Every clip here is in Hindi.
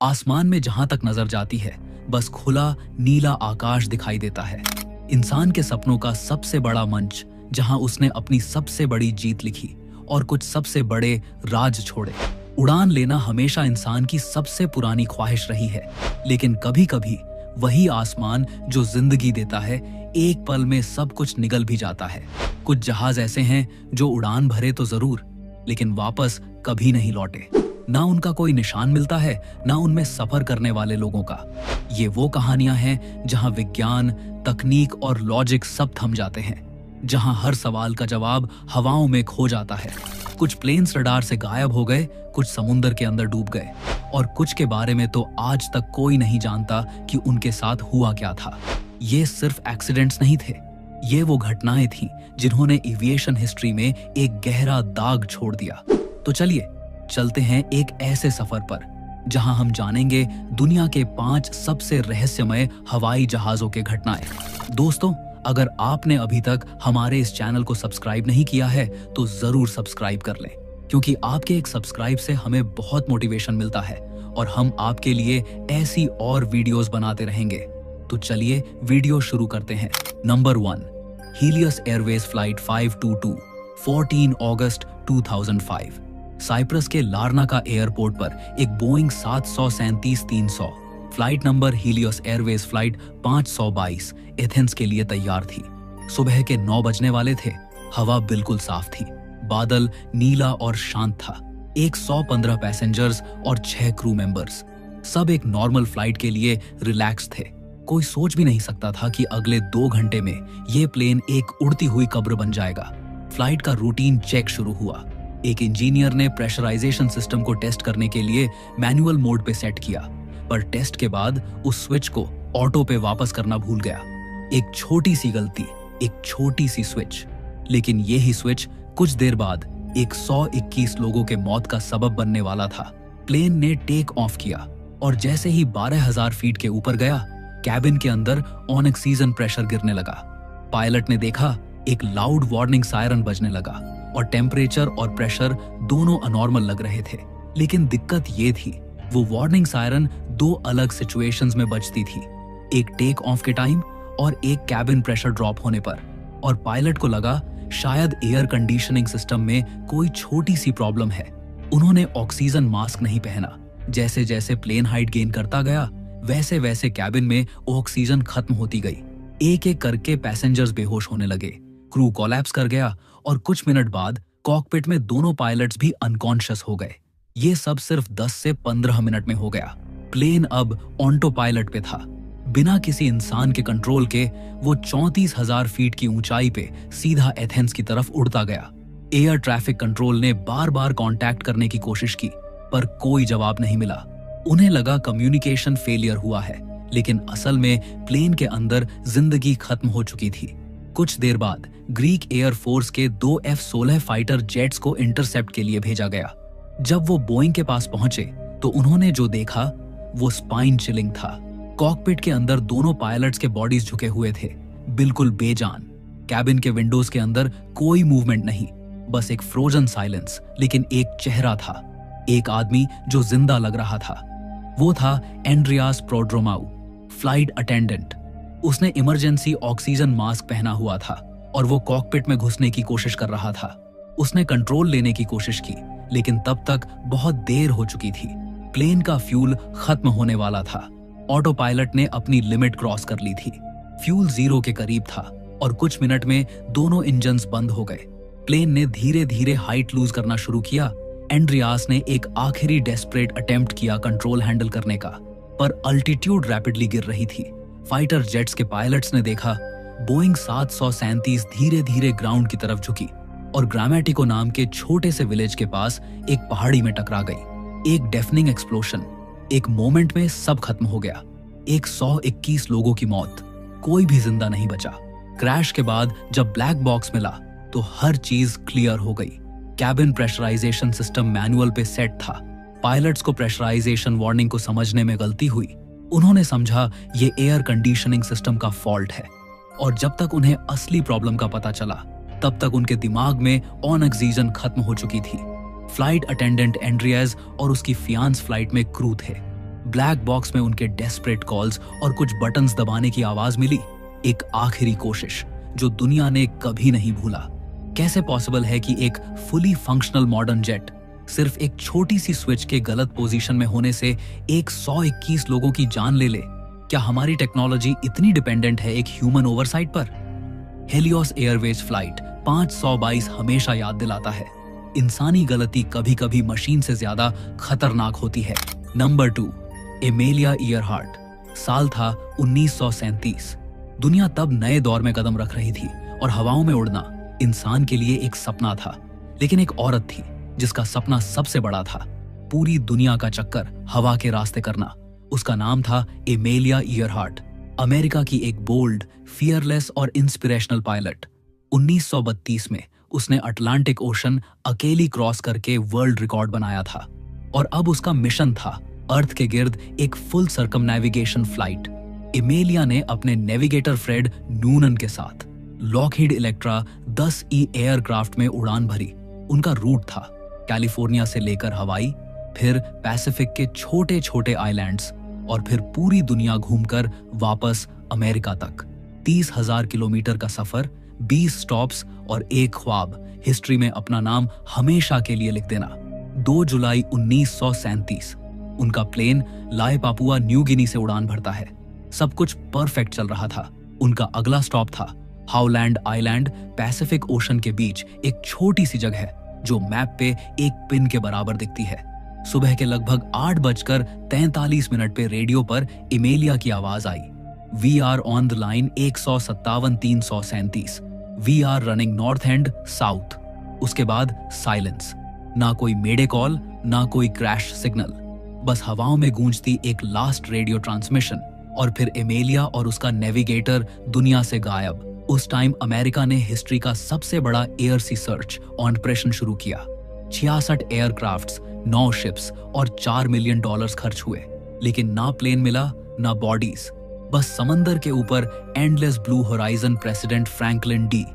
आसमान में जहां तक नजर जाती है बस खुला नीला आकाश दिखाई देता है। इंसान के सपनों का सबसे बड़ा मंच जहां उसने अपनी सबसे बड़ी जीत लिखी और कुछ सबसे बड़े राज छोड़े। उड़ान लेना हमेशा इंसान की सबसे पुरानी ख्वाहिश रही है, लेकिन कभी कभी वही आसमान जो जिंदगी देता है एक पल में सब कुछ निगल भी जाता है। कुछ जहाज ऐसे हैं जो उड़ान भरे तो जरूर, लेकिन वापस कभी नहीं लौटे। ना उनका कोई निशान मिलता है, ना उनमें सफर करने वाले लोगों का। ये वो कहानियां हैं जहां विज्ञान, तकनीक और लॉजिक सब थम जाते हैं, जहां हर सवाल का जवाब हवाओं में खो जाता है। कुछ प्लेन्स रडार से गायब हो गए, कुछ समुद्र के अंदर डूब गए, और कुछ के बारे में तो आज तक कोई नहीं जानता कि उनके साथ हुआ क्या था। ये सिर्फ एक्सीडेंट्स नहीं थे, ये वो घटनाएं थीं जिन्होंने एविएशन हिस्ट्री में एक गहरा दाग छोड़ दिया। तो चलिए चलते हैं एक ऐसे सफर पर जहां हम जानेंगे दुनिया के 5 सबसे रहस्यमय हवाई जहाजों के घटनाएं। दोस्तों, अगर आपने अभी तक हमारे इस चैनल को सब्सक्राइब नहीं किया है तो जरूर सब्सक्राइब कर लें, क्योंकि आपके एक सब्सक्राइब से हमें बहुत मोटिवेशन मिलता है और हम आपके लिए ऐसी और वीडियोस बनाते रहेंगे। तो चलिए वीडियो शुरू करते हैं। नंबर 1, हीलियस एयरवेज फ्लाइट 522, 14 अगस्त 2005। साइप्रस के लार्नाका एयरपोर्ट पर एक Boeing 737-300 flight number Helios Airways flight 522 Athens के लिए तैयार थी। सुबह के 9 बजने वाले थे। हवा बिल्कुल साफ थी, बादल नीला और शांत था। 115 पैसेंजर्स और 6 क्रू मेंबर्स, सब एक नॉर्मल फ्लाइट के लिए रिलैक्स थे। कोई सोच भी नहीं सकता था कि अगले 2 घंटे में ये प्लेन एक उड़ती हुई कब्र बन जाएगा। फ्लाइट का रूटीन चेक शुरू हुआ। एक इंजीनियर ने प्रेशराइजेशन सिस्टम को टेस्ट करने के लिए मैनुअल मोड पे सेट किया, पर टेस्ट के बाद उस स्विच को ऑटो पे वापस करना भूल गया। एक छोटी सी गलती, एक छोटी सी स्विच, लेकिन यही स्विच कुछ देर बाद 121 लोगों के मौत का सबब बनने वाला था। प्लेन ने टेक ऑफ किया और जैसे ही 12,000 फीट के ऊपर गया, कैबिन के अंदर ऑन ऑक्सीजन प्रेशर गिरने लगा। पायलट ने देखा एक लाउड वार्निंग सायरन बजने लगा और टेम्परेचर और प्रेशर दोनों अनॉर्मल लग रहे थे। लेकिन दिक्कत ये थी, वो वार्निंग सायरन 2 अलग सिचुएशंस में बजती थी, एक टेक ऑफ के टाइम और एक कैबिन प्रेशर ड्रॉप होने पर। और पायलट को लगा शायद एयर कंडीशनिंग सिस्टम में कोई छोटी सी प्रॉब्लम है। उन्होंने ऑक्सीजन मास्क नहीं पहना। जैसे जैसे प्लेन हाइट गेन करता गया, वैसे वैसे कैबिन में ऑक्सीजन खत्म होती गई। एक एक करके पैसेंजर्स बेहोश होने लगे, क्रू कोलैप्स कर गया और कुछ मिनट बाद कॉकपिट में दोनों पायलट्स भी अनकॉन्शियस हो गए। ये सब सिर्फ 10 से 15 मिनट में हो गया। प्लेन अब ऑटो पायलट पे था। बिना किसी इंसान के कंट्रोल के वो 34,000 फीट की ऊंचाई पे सीधा एथेंस की तरफ उड़ता गया। एयर ट्रैफिक कंट्रोल ने बार बार कांटेक्ट करने की कोशिश की, पर कोई जवाब नहीं मिला। उन्हें लगा कम्युनिकेशन फेलियर हुआ है, लेकिन असल में प्लेन के अंदर जिंदगी खत्म हो चुकी थी। कुछ देर बाद ग्रीक एयर फोर्स के 2 F-16 फाइटर जेट्स को इंटरसेप्ट के लिए भेजा गया। जब वो बोइंग के पास पहुंचे तो उन्होंने जो देखा वो स्पाइन चिलिंग था। कॉकपिट के अंदर दोनों पायलट्स के बॉडीज झुके हुए थे, बिल्कुल बेजान। कैबिन के विंडोज के अंदर कोई मूवमेंट नहीं, बस एक फ्रोजन साइलेंस। लेकिन एक चेहरा था, एक आदमी जो जिंदा लग रहा था। वो था एंड्रियास प्रोड्रोमाउ, फ्लाइट अटेंडेंट। उसने इमरजेंसी ऑक्सीजन मास्क पहना हुआ था और वो कॉकपिट में घुसने की कोशिश कर रहा था। उसने कंट्रोल लेने की कोशिश की, लेकिन तब तक बहुत देर हो चुकी थी। प्लेन का फ्यूल खत्म होने वाला था। ऑटो पायलट ने अपनी लिमिट क्रॉस कर ली थी। फ्यूल 0 के करीब था और कुछ मिनट में दोनों इंजन्स बंद हो गए। प्लेन ने धीरे धीरे हाइट लूज करना शुरू किया। एंड्रियास ने एक आखिरी डेस्परेट अटेम्प्ट किया कंट्रोल हैंडल करने का, पर अल्टीट्यूड रैपिडली गिर रही थी। फाइटर जेट्स के पायलट्स ने देखा बोइंग 737 धीरे धीरे ग्राउंड की तरफ झुकी और ग्रामेटिको नाम के छोटे से विलेज के पास एक पहाड़ी में टकरा गई। एक डेफनिंग एक्सप्लोशन, एक मोमेंट में सब खत्म हो गया। 121 लोगों की मौत, कोई भी जिंदा नहीं बचा। क्रैश के बाद जब ब्लैक बॉक्स मिला तो हर चीज क्लियर हो गई। कैबिन प्रेशराइजेशन सिस्टम मैनुअल पे सेट था। पायलट्स को प्रेशराइजेशन वार्निंग को समझने में गलती हुई। उन्होंने समझा ये एयर कंडीशनिंग सिस्टम का फॉल्ट है, और जब तक उन्हें असली प्रॉब्लम का पता चला तब तक उनके दिमाग में ऑन ऑक्सीजन खत्म हो चुकी थी। फ्लाइट अटेंडेंट एंड्रियाज और उसकी फियांस फ्लाइट में क्रू थे। ब्लैक बॉक्स में उनके डेस्परेट कॉल्स और कुछ बटन्स दबाने की आवाज मिली। एक आखिरी कोशिश जो दुनिया ने कभी नहीं भूला। कैसे पॉसिबल है कि एक फुली फंक्शनल मॉडर्न जेट सिर्फ एक छोटी सी स्विच के गलत पोजीशन में होने से 121 लोगों की जान ले ले? क्या हमारी टेक्नोलॉजी इतनी डिपेंडेंट है एक ह्यूमन ओवरसाइट पर? हेलियोस एयरवेज फ्लाइट 522 हमेशा याद दिलाता है, इंसानी गलती कभी कभी मशीन से ज्यादा खतरनाक होती है। Number 2, Amelia Earhart. साल था 1937। दुनिया तब नए दौर में कदम रख रही थी और हवाओं में उड़ना इंसान के लिए एक सपना था। लेकिन एक औरत थी जिसका सपना सबसे बड़ा था, पूरी दुनिया का चक्कर हवा के रास्ते करना। उसका नाम था एमेलिया ईयरहार्ट, अमेरिका की एक बोल्ड, फियरलेस और इंस्पिरेशनल पायलट। 1932 में उसने अटलांटिक ओशन अकेली क्रॉस करके वर्ल्ड रिकॉर्ड बनाया था और अब उसका मिशन था अर्थ के गिर्द एक फुल सर्कमनेविगेशन फ्लाइट। एमेलिया ने अपने नेविगेटर फ्रेड नूनन के साथ लॉकहीड इलेक्ट्रा 10E एयरक्राफ्ट में उड़ान भरी। उनका रूट था कैलिफोर्निया से लेकर हवाई, फिर पैसिफिक के छोटे छोटे आइलैंड्स और फिर पूरी दुनिया घूमकर वापस अमेरिका तक। 30,000 किलोमीटर का सफर, 20 स्टॉप्स और एक ख्वाब, हिस्ट्री में अपना नाम हमेशा के लिए लिख देना। 2 जुलाई 1937 उनका प्लेन लाए पापुआ न्यू गिनी से उड़ान भरता है। सब कुछ परफेक्ट चल रहा था। उनका अगला स्टॉप था हाउलैंड आइलैंड, पैसिफिक ओशन के बीच एक छोटी सी जगह जो मैप पे एक पिन के बराबर दिखती है। सुबह के लगभग 8:43 पे रेडियो पर एमेलिया की आवाज आई, we are on the line 157-337, we are running north and south. उसके बाद साइलेंस, ना कोई मेडे कॉल, ना कोई क्रैश सिग्नल, बस हवाओं में गूंजती एक लास्ट रेडियो ट्रांसमिशन और फिर एमेलिया और उसका नेविगेटर दुनिया से गायब। उस टाइम अमेरिका ने हिस्ट्री का सबसे बड़ा एयर सी सर्च ऑपरेशन शुरू किया। 66 एयरक्राफ्ट्स, 9 शिप्स और $4 मिलियन खर्च हुए, लेकिन ना प्लेन मिला ना बॉडीज। बस समंदर के ऊपर endless blue horizon. President Franklin D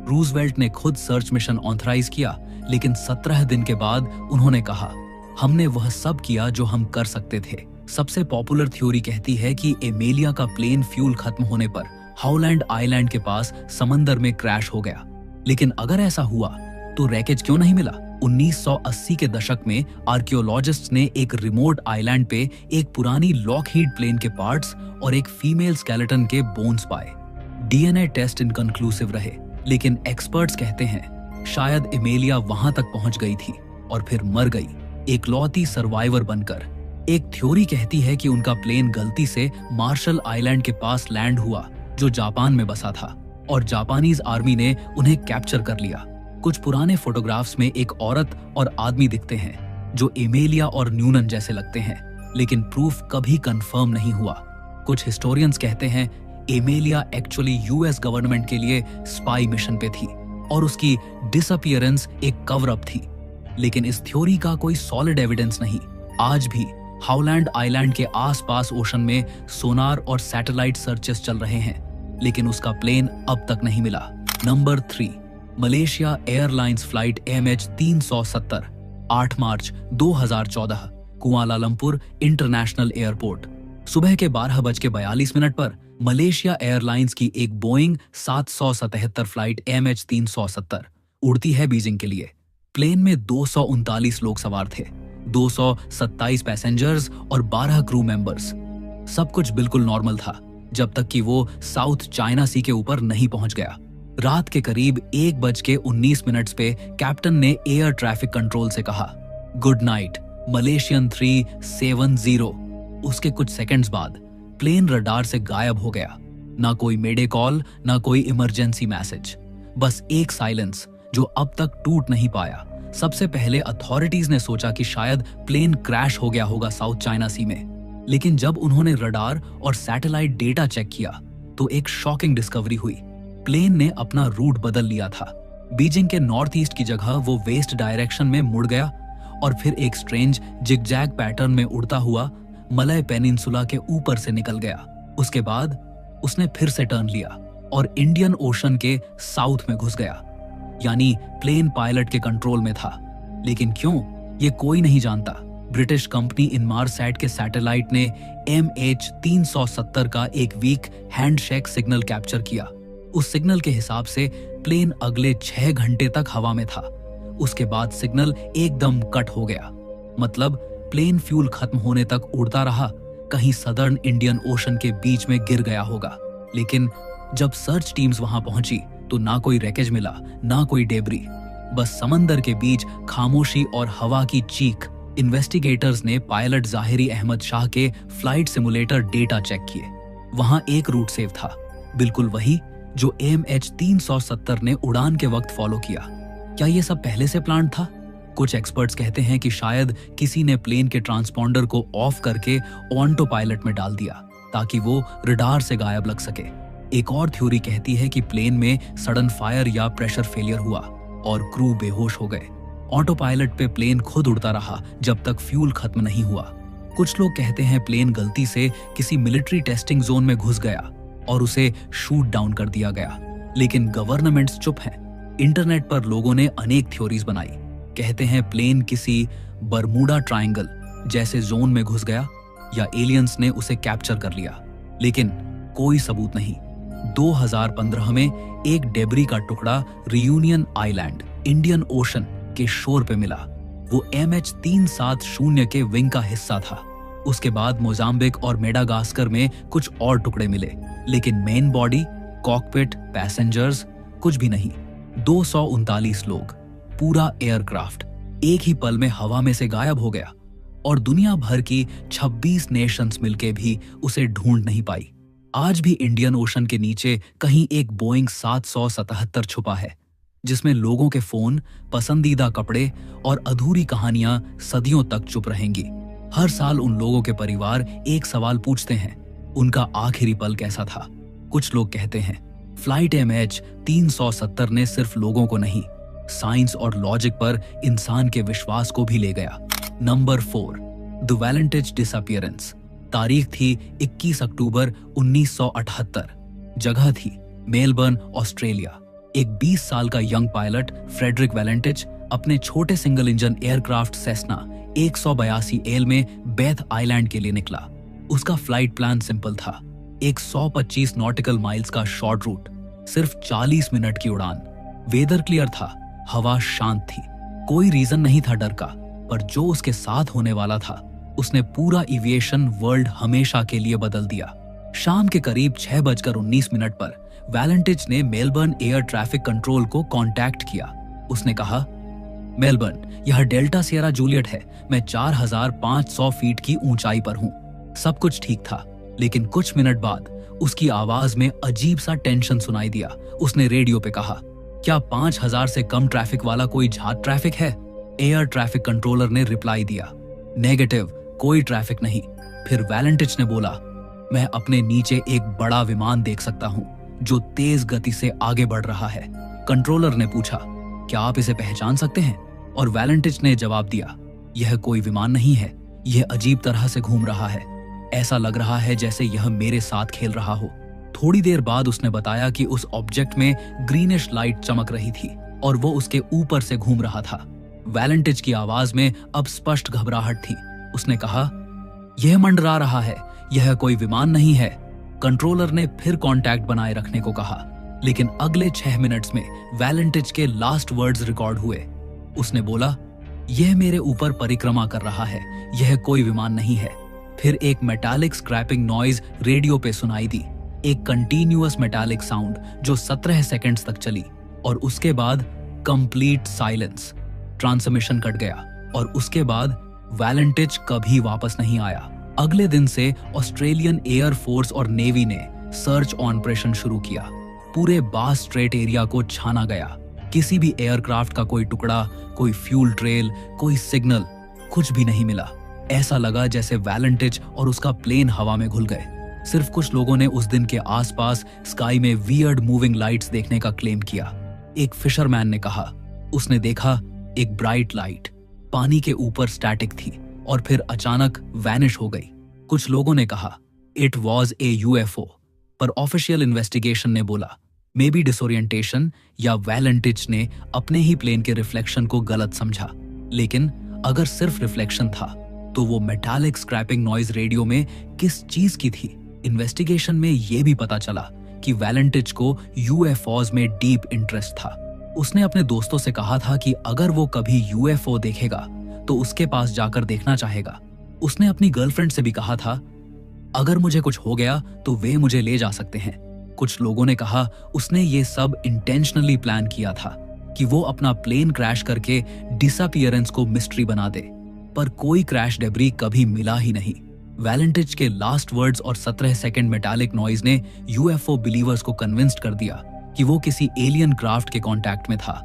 Roosevelt ने खुद सर्च मिशन ऑथराइज किया, लेकिन 17 दिन के बाद उन्होंने कहा, हमने वह सब किया जो हम कर सकते थे। सबसे पॉपुलर थ्योरी कहती है कि एमेलिया का प्लेन फ्यूल खत्म होने पर हाउलैंड आइलैंड के पास समंदर में क्रैश हो गया। लेकिन अगर ऐसा हुआ तो रैकेज क्यों नहीं मिला? 1980 के दशक में आर्कियोलॉजिस्ट्स ने एक रिमोट आइलैंड पे एक पुरानी लॉकहीड प्लेन के पार्ट्स और एक फीमेल स्केलेटन के बोन्स पाए। डीएनए टेस्ट इनकंक्लूसिव रहे, लेकिन एक्सपर्ट्स कहते हैं शायद एमेलिया वहां तक पहुंच गई थी और फिर मर गई, एकलौती सर्वाइवर बनकर। एक थ्योरी कहती है कि उनका प्लेन गलती से मार्शल आइलैंड के पास लैंड हुआ जो जापान में बसा था और जापानीज आर्मी ने उन्हें कैप्चर कर लिया। कुछ पुराने फोटोग्राफ्स में एक औरत और आदमी दिखते हैं जो एमेलिया और न्यूनन जैसे लगते हैं, लेकिन प्रूफ कभी कंफर्म नहीं हुआ। कुछ हिस्टोरियंस कहते हैं एमेलिया एक्चुअली यूएस गवर्नमेंट के लिए स्पाई मिशन पे थी और उसकी डिसअपीयरेंस एक कवर अप थी, लेकिन इस थ्योरी का कोई सॉलिड एविडेंस नहीं। आज भी हाउलैंड आइलैंड के आसपास ओशन में सोनार और सैटेलाइट सर्चेस चल रहे हैं, लेकिन उसका प्लेन अब तक नहीं मिला। Number 3, Malaysia airlines flight MH370, 8 मार्च 2014, कुआलालंपुर इंटरनेशनल एयरपोर्ट। सुबह के 12:42 पर मलेशिया एयरलाइंस की एक बोइंग 777 फ्लाइट MH370 उड़ती है बीजिंग के लिए। प्लेन में 239 लोग सवार थे, 227 पैसेंजर्स और 12 क्रू मेंबर्स। सब कुछ बिल्कुल नॉर्मल था जब तक कि वो साउथ चाइना सी के ऊपर नहीं पहुंच गया। रात के करीब 1:19 पे कैप्टन ने एयर ट्रैफिक कंट्रोल से कहा, गुड नाइट मलेशियन 370। उसके कुछ सेकंड्स बाद प्लेन रडार से गायब हो गया। ना कोई मेडे कॉल, ना कोई इमरजेंसी मैसेज, बस एक साइलेंस जो अब तक टूट नहीं पाया। सबसे पहले अथॉरिटीज ने सोचा कि शायद प्लेन क्रैश हो गया होगा साउथ चाइना सी में, लेकिन जब उन्होंने रडार और सैटेलाइट डेटा चेक किया तो एक शॉकिंग डिस्कवरी हुई। प्लेन ने अपना रूट बदल लिया था। बीजिंग के नॉर्थ ईस्ट की जगह वो वेस्ट डायरेक्शन में मुड़ गया और फिर एक स्ट्रेंज जिगजैग पैटर्न में उड़ता हुआ मलय पेनिनसुला के ऊपर से निकल गया। उसके बाद उसने फिर से टर्न लिया और इंडियन ओशन के साउथ में घुस गया, यानी प्लेन पायलट के कंट्रोल में था। लेकिन क्यों, ये कोई नहीं जानता। ब्रिटिश कंपनी इनमारसैट के सैटेलाइट ने MH370 का एक वीक हैंडशेक सिग्नल कैप्चर किया। उस सिग्नल के हिसाब से प्लेन अगले 6 घंटे तक हवा में था। उसके बाद सिग्नल एकदम कट हो गया। मतलब प्लेन फ्यूल खत्म होने तक उड़ता रहा, कहीं सदर्न इंडियन ओशन के बीच में गिर गया होगा। लेकिन जब सर्च टीम्स वहां पहुंची तो ना कोई रैकेज मिला, ना कोई डेब्री, बस समंदर के बीच खामोशी और हवा की चीख। इन्वेस्टिगेटर्स ने पायलट जाहिरी अहमद शाह के फ्लाइट सिमुलेटर डेटा चेक किए। वहां एक रूट सेव था, बिल्कुल वही जो MH370 ने उड़ान के वक्त फॉलो किया। क्या ये सब पहले से प्लान था? कुछ एक्सपर्ट्स कहते हैं कि शायद किसी ने प्लेन के ट्रांसपॉन्डर को ऑफ करके ऑटो पायलट में डाल दिया ताकि वो रडार से गायब लग सके। एक और थ्योरी कहती है कि प्लेन में सडन फायर या प्रेशर फेलियर हुआ और क्रू बेहोश हो गए। ऑटो पायलट पे प्लेन खुद उड़ता रहा जब तक फ्यूल खत्म नहीं हुआ। कुछ लोग कहते हैं प्लेन गलती से किसी मिलिट्री टेस्टिंग जोन में घुस गया और उसे शूट डाउन कर दिया गया। लेकिन गवर्नमेंट्स चुप हैं। इंटरनेट पर लोगों ने अनेक थ्योरीज बनाई। कहते हैं प्लेन किसी बरमूडा ट्रायंगल जैसे जोन में घुस गया या एलियंस ने उसे कैप्चर कर लिया। लेकिन कोई सबूत नहीं। 2015 में एक डेब्री का टुकड़ा रियूनियन आइलैंड इंडियन ओशन के शोर पे मिला। वो MH370 के विंग का हिस्सा था। उसके बाद मोजाम्बिक और मेडागास्कर में कुछ और टुकड़े मिले, लेकिन मेन बॉडी, कॉकपिट, पैसेंजर्स कुछ भी नहीं। 239 लोग, पूरा एयरक्राफ्ट एक ही पल में हवा में से गायब हो गया और दुनिया भर की 26 नेशंस मिलके भी उसे ढूंढ नहीं पाई। आज भी इंडियन ओशन के नीचे कहीं एक बोइंग 777 छुपा है, जिसमें लोगों के फोन, पसंदीदा कपड़े और अधूरी कहानियां सदियों तक चुप रहेंगी। हर साल उन लोगों के परिवार एक सवाल पूछते हैं, उनका आखिरी पल कैसा था? कुछ लोग कहते हैं फ्लाइट MH370 ने सिर्फ लोगों को नहीं, साइंस और लॉजिक पर इंसान के विश्वास को भी ले गया। Number 4, the Valentich disappearance. तारीख थी 21 अक्टूबर 1978। जगह थी मेलबर्न, ऑस्ट्रेलिया। एक 20 साल का यंग पायलट फ्रेडरिक वैलेंटिज अपने छोटे सिंगल इंजन एयरक्राफ्ट सेस्ना 182 में बेथ आइलैंड के लिए निकला। उसका फ्लाइट प्लान सिंपल था, एक 125 नॉटिकल माइल्स का शॉर्ट रूट, सिर्फ 40 मिनट की उड़ान। वेदर क्लियर था, हवा शांत थी, कोई रीजन नहीं था डर का। पर जो उसके साथ होने वाला था, उसने पूरा एविएशन वर्ल्ड हमेशा के लिए बदल दिया। शाम के करीब 6:19 पर वैलेंटिज ने मेलबर्न एयर ट्रैफिक कंट्रोल को कांटेक्ट किया। उसने कहा, मेलबर्न, यह डेल्टा सियरा जूलियट है। मैं 4500 फीट की ऊंचाई पर हूं। सब कुछ ठीक था, लेकिन कुछ मिनट बाद उसकी आवाज में अजीब सा टेंशन सुनाई दिया। उसने रेडियो पे कहा, क्या 5000 से कम ट्रैफिक वाला कोई झाट ट्रैफिक है? एयर ट्रैफिक कंट्रोलर ने रिप्लाई दिया, नेगेटिव, कोई ट्रैफिक नहीं। फिर वैलेंटिज ने बोला, मैं अपने नीचे एक बड़ा विमान देख सकता हूं जो तेज गति से आगे बढ़ रहा है। कंट्रोलर ने पूछा, क्या आप इसे पहचान सकते हैं? और वैलेंटिज ने जवाब दिया, यह कोई विमान नहीं है, यह अजीब तरह से घूम रहा है। ऐसा लग रहा है जैसे यह मेरे साथ खेल रहा हो। थोड़ी देर बाद उसने बताया कि उस ऑब्जेक्ट में ग्रीनिश लाइट चमक रही थी और वो उसके ऊपर से घूम रहा था। वैलेंटिज की आवाज में अब स्पष्ट घबराहट थी। उसने कहा, यह मंडरा रहा है, यह कोई विमान नहीं है। कंट्रोलर ने फिर कांटेक्ट बनाए रखने को कहा, लेकिन अगले 6 मिनट्स में वैलेंटिज के लास्ट वर्ड्स रिकॉर्ड हुए। उसने बोला, यह मेरे ऊपर परिक्रमा कर रहा है, यह कोई विमान नहीं है। फिर एक मेटालिक स्क्रैपिंग नॉइज रेडियो पे सुनाई दी, एक कंटिन्यूअस मेटालिक साउंड जो 17 सेकंड्स तक चली, और उसके बाद कंप्लीट साइलेंस। ट्रांसमिशन कट गया और उसके बाद वैलेंटिज कभी वापस नहीं आया। अगले दिन से ऑस्ट्रेलियन एयर फोर्स और नेवी ने सर्च ऑपरेशन शुरू किया। पूरे बास स्ट्रेट एरिया को छाना गया। किसी भी एयरक्राफ्ट का कोई टुकड़ा, कोई फ्यूल ट्रेल, कोई सिग्नल, कुछ भी नहीं मिला। ऐसा लगा जैसे वैलेंटिज और उसका प्लेन हवा में घुल गए। सिर्फ कुछ लोगों ने उस दिन के आसपास स्काई में वियर्ड मूविंग लाइट्स देखने का क्लेम किया। एक फिशरमैन ने कहा, उसने देखा एक ब्राइट लाइट पानी के ऊपर स्टैटिक थी और फिर अचानक वैनिश हो गई। कुछ लोगों ने कहा इट वॉज ए UFO, पर ऑफिशियल इन्वेस्टिगेशन ने बोला मे बी डिसोरिएंटेशन या वैलेंटिज ने अपने ही प्लेन के रिफ्लेक्शन को गलत समझा। लेकिन अगर सिर्फ रिफ्लेक्शन था तो वो मेटालिक स्क्रैपिंग नॉइज रेडियो में किस चीज की थी? इन्वेस्टिगेशन में ये भी पता चला कि वैलेंटिच को यूएफओज में डीप इंटरेस्ट था। उसने अपने दोस्तों से कहा था कि अगर वो कभी यूएफओ देखेगा तो उसके पास जाकर देखना चाहेगा। उसने अपनी गर्लफ्रेंड से भी कहा था, अगर मुझे कुछ हो गया तो वे मुझे ले जा सकते हैं। कुछ लोगों ने कहा उसने ये सब इंटेंशनली प्लान किया था कि वो अपना प्लेन क्रैश करके डिसअपीयरेंस को मिस्ट्री बना दे, पर कोई क्रैश डेब्री कभी मिला ही नहीं। वैलेंटिच के लास्ट वर्ड्स और 17 सेकंड मेटालिक नॉइज ने यूएफओ बिलीवर्स को कन्विंस्ड कर दिया कि वो किसी एलियन क्राफ्ट के कांटेक्ट में था।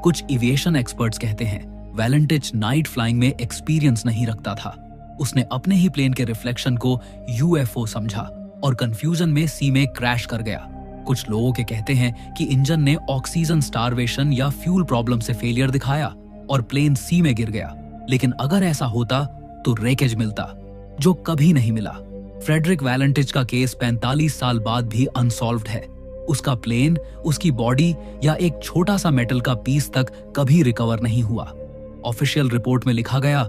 कुछ एविएशन एक्सपर्ट्स कहते हैं वैलेंटिच नाइट फ्लाइंग में एक्सपीरियंस नहीं रखता था। उसने अपने ही प्लेन के रिफ्लेक्शन को यूएफओ समझा और कंफ्यूजन में सी में क्रैश कर गया। कुछ लोगों के कहते हैं कि इंजन ने ऑक्सीजन स्टारवेशन या फ्यूल प्रॉब्लम से फेलियर दिखाया और प्लेन सी में गिर गया। लेकिन अगर ऐसा होता तो रेकेज मिलता, जो कभी नहीं मिला। फ्रेडरिक वैलेंटिच का केस 45 साल बाद भी अनसॉल्व्ड है। उसका प्लेन, उसकी बॉडी या एक छोटा सा मेटल का पीस तक कभी रिकवर नहीं हुआ। ऑफिशियल रिपोर्ट में लिखा गया,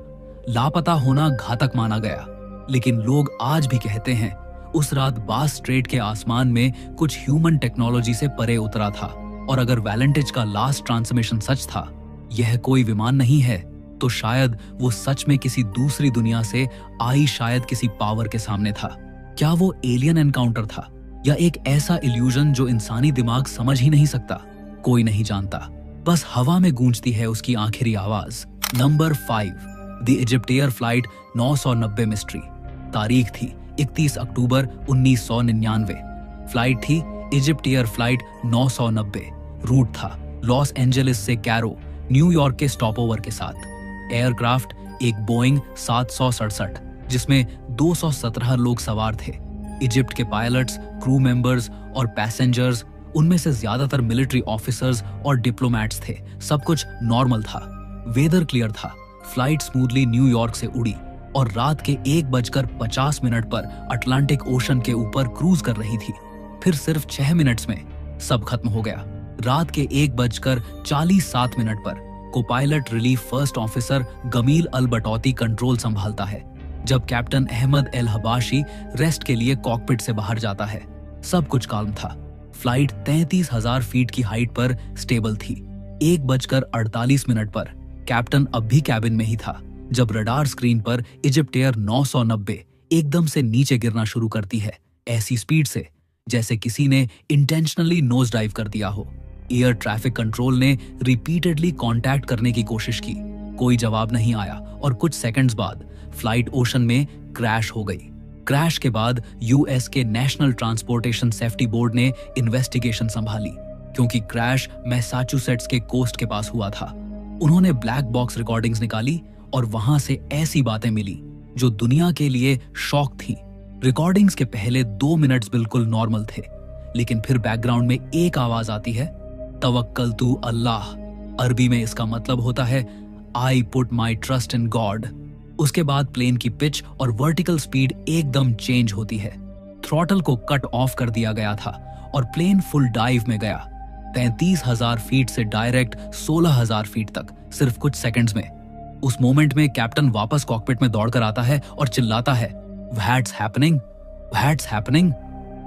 लापता होना घातक माना गया, लेकिन लोग आज भी कहते हैं उस रात बास स्ट्रेट के आसमान में कुछ ह्यूमन टेक्नोलॉजी से परे उतरा था। और अगर वैलेंटिच का लास्ट ट्रांसमिशन सच था, यह कोई विमान नहीं है, तो शायद वो सच में किसी दूसरी दुनिया से आई, शायद किसी पावर के सामने था। क्या वो एलियन एनकाउंटर था या एक ऐसा इल्यूजन जो इंसानी दिमाग समझ ही नहीं सकता? कोई नहीं जानता, बस हवा में गूंजती है उसकी आखिरी आवाज। Number 5, the EgyptAir flight 990 mystery. तारीख थी 31 अक्टूबर 1999। फ्लाइट थी इजिप्टियर फ्लाइट 990। रूट था लॉस एंजलिस से कैरो, न्यूयॉर्क के स्टॉपओवर के साथ। एयरक्राफ्ट एक बोइंग 767 जिसमें 217 लोग सवार थे। इजिप्ट के पायलट्स, क्रू मेंबर्स और पैसेंजर्स, उनमें से ज्यादातर मिलिट्री ऑफिसर्स और डिप्लोमैट्स थे। सब कुछ नॉर्मल था। वेदर क्लियर था। फ्लाइट स्मूथली न्यूयॉर्क से उड़ी और रात के 1:50 पर अटलांटिक ओशन के ऊपर क्रूज कर रही थी। फिर सिर्फ 6 मिनट्स में सब खत्म हो गया। रात के 1:47 पर को-पायलट रिलीफ फर्स्ट ऑफिसर गमील अल बटौती कंट्रोल संभालता है जब कैप्टन अहमद एल हबाशी रेस्ट के लिए कॉकपिट से बाहर जाता है। सब कुछ काल्म था। फ्लाइट 33,000 फीट की हाइट पर स्टेबल थी। 1:48 पर कैप्टन अब भी कैबिन में ही था जब रडार स्क्रीन पर इजिप्टियर 990 एकदम से नीचे गिरना शुरू करती है, ऐसी स्पीड से जैसे किसी ने इंटेंशनली नोज डाइव कर दिया हो। एयर ट्रैफिक कंट्रोल ने रिपीटेडली कांटेक्ट करने की कोशिश की, कोई जवाब नहीं आया और कुछ सेकंड्स बाद फ्लाइट ओशन में क्रैश हो गई। क्रैश के बाद यूएस के नेशनल ट्रांसपोर्टेशन सेफ्टी बोर्ड ने इन्वेस्टिगेशन संभाली क्योंकि क्रैश मैसाचुसेट्स के कोस्ट के पास हुआ था। उन्होंने ब्लैक बॉक्स रिकॉर्डिंग्स निकाली और वहां से ऐसी बातें मिली जो दुनिया के लिए शॉक थी। रिकॉर्डिंग्स के पहले 2 मिनट्स बिल्कुल नॉर्मल थे, लेकिन फिर बैकग्राउंड में एक आवाज आती है, तवक्कल तू अल्लाह। अरबी में इसका मतलब होता है I put my trust in God. उसके बाद प्लेन की पिच और वर्टिकल स्पीड एकदम चेंज होती है। थ्रॉटल को कट ऑफ कर दिया गया था और प्लेन फुल डाइव में गया, 33,000 फीट से डायरेक्ट 16,000 फीट तक, सिर्फ कुछ सेकंड्स में। उस मोमेंट में कैप्टन वापस कॉकपिट में दौड़कर आता है और चिल्लाता है, व्हाट्स हैपनिंग, व्हाट्स हैपनिंग।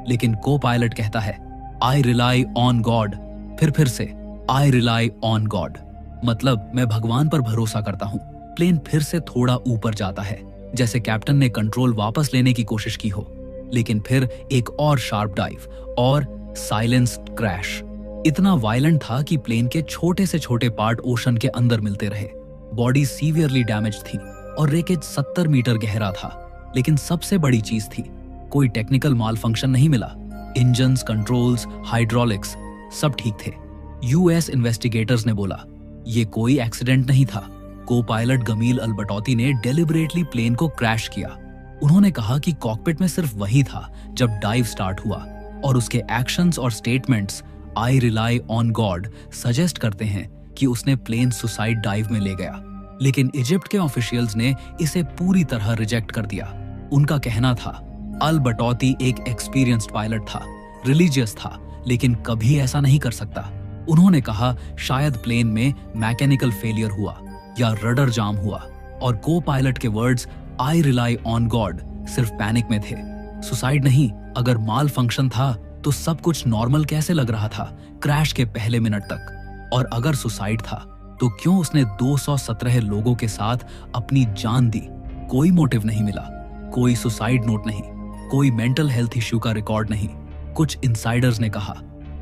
लेकिन को पायलट कहता है, आई रिलाई ऑन गॉड। फिर से आई रिलाई ऑन गॉड, मतलब मैं भगवान पर भरोसा करता हूं। प्लेन फिर से थोड़ा ऊपर जाता है, जैसे कैप्टन ने कंट्रोल वापस लेने की कोशिश की हो, लेकिन फिर एक और शार्प डाइव और साइलेंस्ड क्रैश। इतना वायलेंट था कि प्लेन के छोटे से छोटे पार्ट ओशन के अंदर मिलते रहे। बॉडी सीवियरली डैमेज थी और रेकेज 70 मीटर गहरा था। लेकिन सबसे बड़ी चीज थी, कोई टेक्निकल मालफंक्शन नहीं मिला। इंजन्स, कंट्रोल्स, हाइड्रोलिक्स सब ठीक थे। यूएस इन्वेस्टिगेटर्स ने बोला, ये कोई एक्सीडेंट नहीं था। को पायलट गमील अल बटौती ने डेलिबरेटली प्लेन को क्रैश किया। उन्होंने कहा कि कॉकपिट में सिर्फ वही था जब डाइव स्टार्ट हुआ और उसके एक्शंस और statements I rely on God suggest करते हैं कि उसने प्लेन सुसाइड डाइव में ले गया। लेकिन इजिप्ट के ऑफिशियल्स ने इसे पूरी तरह रिजेक्ट कर दिया। उनका कहना था, अल बटौती एक एक्सपीरियंस्ड पायलट था, रिलीजियस था, लेकिन कभी ऐसा नहीं कर सकता। उन्होंने कहा शायद प्लेन में मैकेनिकल फेलियर हुआ या रडर जाम हुआ। और को पायलट के words I rely on God सिर्फ पैनिक में थे। सुसाइड नहीं, अगर माल फंक्शन था तो सब कुछ नॉर्मल कैसे लग रहा था क्रैश के पहले मिनट तक। और अगर सुसाइड था तो क्यों उसने 217 लोगों के साथ अपनी जान दी? कोई मोटिव नहीं मिला, कोई सुसाइड नोट नहीं, कोई मेंटल हेल्थ इश्यू का रिकॉर्ड नहीं। कुछ इनसाइडर्स ने कहा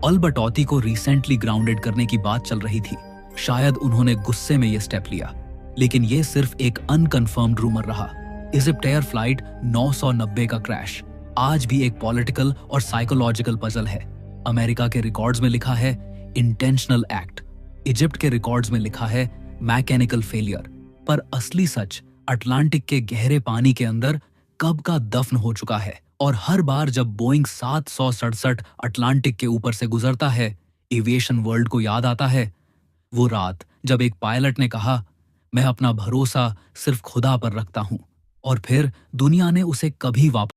अल बटौती को रिसेंटली ग्राउंडेड करने की बात चल रही थी, शायद उन्होंने गुस्से में यह स्टेप लिया। लेकिन यह सिर्फ एक अनकन्फर्म्ड रूमर रहा। इजिप्ट एयर फ्लाइट 990 का क्रैश आज भी एक पॉलिटिकल और साइकोलॉजिकल पजल है। अमेरिका के रिकॉर्ड्स में लिखा है इंटेंशनल एक्ट, इजिप्ट के रिकॉर्ड्स में लिखा है मैकेनिकल फेलियर, पर असली सच अटलांटिक के गहरे पानी के अंदर कब का दफन हो चुका है। और हर बार जब बोइंग 767 अटलांटिक के ऊपर से गुजरता है, एविएशन वर्ल्ड को याद आता है वो रात जब एक पायलट ने कहा मैं अपना भरोसा सिर्फ खुदा पर रखता हूं, और फिर दुनिया ने उसे कभी वापस